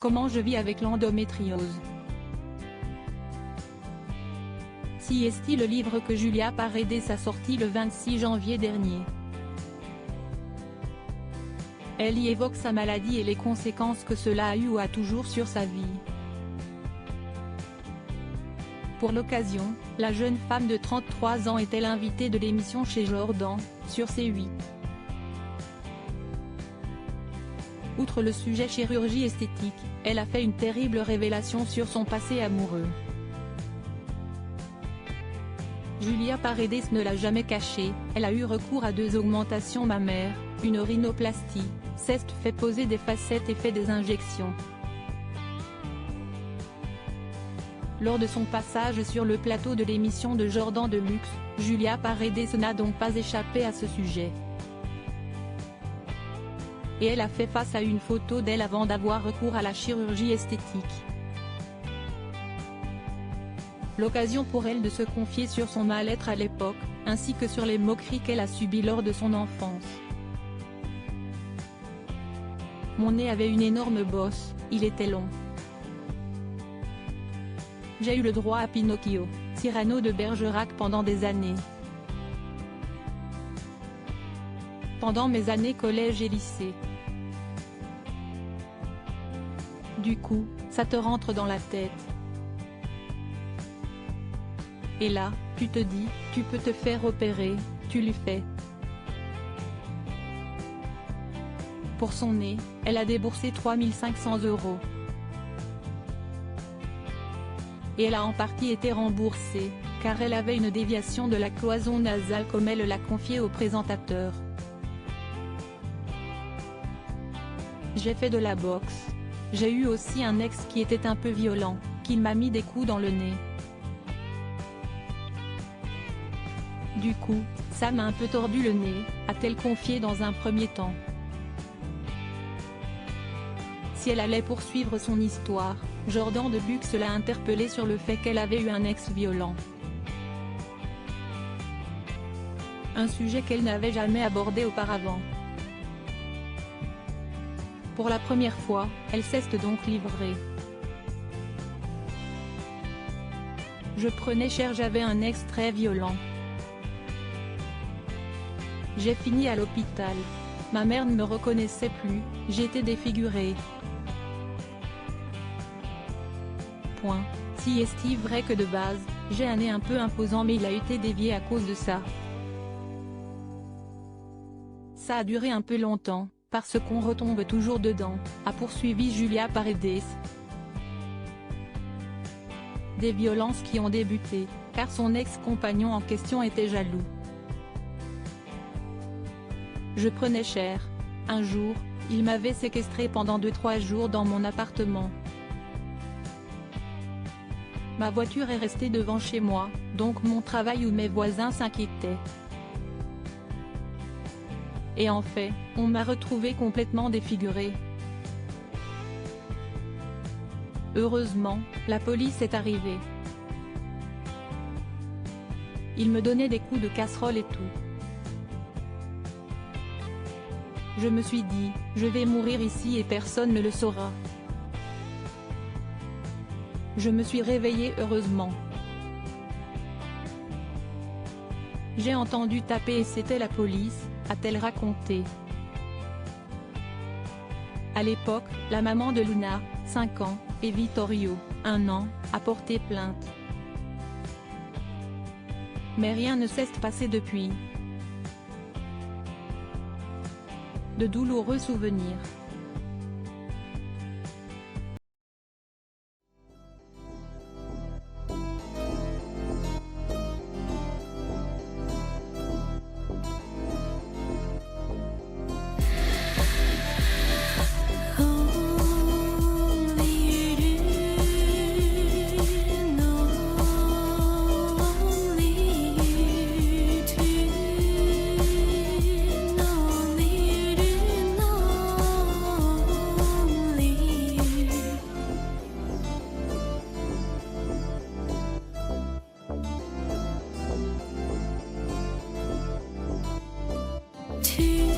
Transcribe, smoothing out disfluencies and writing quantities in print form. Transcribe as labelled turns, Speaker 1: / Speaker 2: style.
Speaker 1: Comment je vis avec l'endométriose. Si est le livre que Julia Paredes a sorti le 26 janvier dernier. Elle y évoque sa maladie et les conséquences que cela a eu ou a toujours sur sa vie. Pour l'occasion, la jeune femme de 33 ans était l'invitée de l'émission chez Jordan, sur C8. Outre le sujet chirurgie esthétique, elle a fait une terrible révélation sur son passé amoureux. Julia Paredes ne l'a jamais caché, elle a eu recours à 2 augmentations mammaires, une rhinoplastie, s'est fait poser des facettes et fait des injections. Lors de son passage sur le plateau de l'émission de Jordan de Luxe, Julia Paredes n'a donc pas échappé à ce sujet. Et elle a fait face à une photo d'elle avant d'avoir recours à la chirurgie esthétique. L'occasion pour elle de se confier sur son mal-être à l'époque, ainsi que sur les moqueries qu'elle a subies lors de son enfance. Mon nez avait une énorme bosse, il était long. J'ai eu le droit à Pinocchio, Cyrano de Bergerac pendant des années. Pendant mes années collège et lycée. Du coup, ça te rentre dans la tête. Et là, tu te dis, tu peux te faire opérer, tu lui fais. Pour son nez, elle a déboursé 3 500 €. Et elle a en partie été remboursée, car elle avait une déviation de la cloison nasale comme elle l'a confié au présentateur. J'ai fait de la boxe. J'ai eu aussi un ex qui était un peu violent, qui m'a mis des coups dans le nez. Du coup, ça m'a un peu tordu le nez, a-t-elle confié dans un premier temps. Si elle allait poursuivre son histoire, Jordan de Luxe l'a interpellée sur le fait qu'elle avait eu un ex violent. Un sujet qu'elle n'avait jamais abordé auparavant. Pour la première fois, elle s'est donc livrée. Je prenais cher, j'avais un ex très violent. J'ai fini à l'hôpital. Ma mère ne me reconnaissait plus, j'étais défigurée. Point. Si est vrai que de base, j'ai un nez un peu imposant mais il a été dévié à cause de ça. Ça a duré un peu longtemps, parce qu'on retombe toujours dedans, a poursuivi Julia Paredes. Des violences qui ont débuté, car son ex-compagnon en question était jaloux. Je prenais cher. Un jour, il m'avait séquestré pendant 2-3 jours dans mon appartement. Ma voiture est restée devant chez moi, donc mon travail ou mes voisins s'inquiétaient. Et en fait, on m'a retrouvée complètement défigurée. Heureusement, la police est arrivée. Ils me donnaient des coups de casserole et tout. Je me suis dit, je vais mourir ici et personne ne le saura. Je me suis réveillée heureusement. J'ai entendu taper et c'était la police, a-t-elle raconté. À l'époque, la maman de Luna, 5 ans, et Vittorio, 1 an, a porté plainte. Mais rien ne s'est passé depuis. De douloureux souvenirs.
Speaker 2: To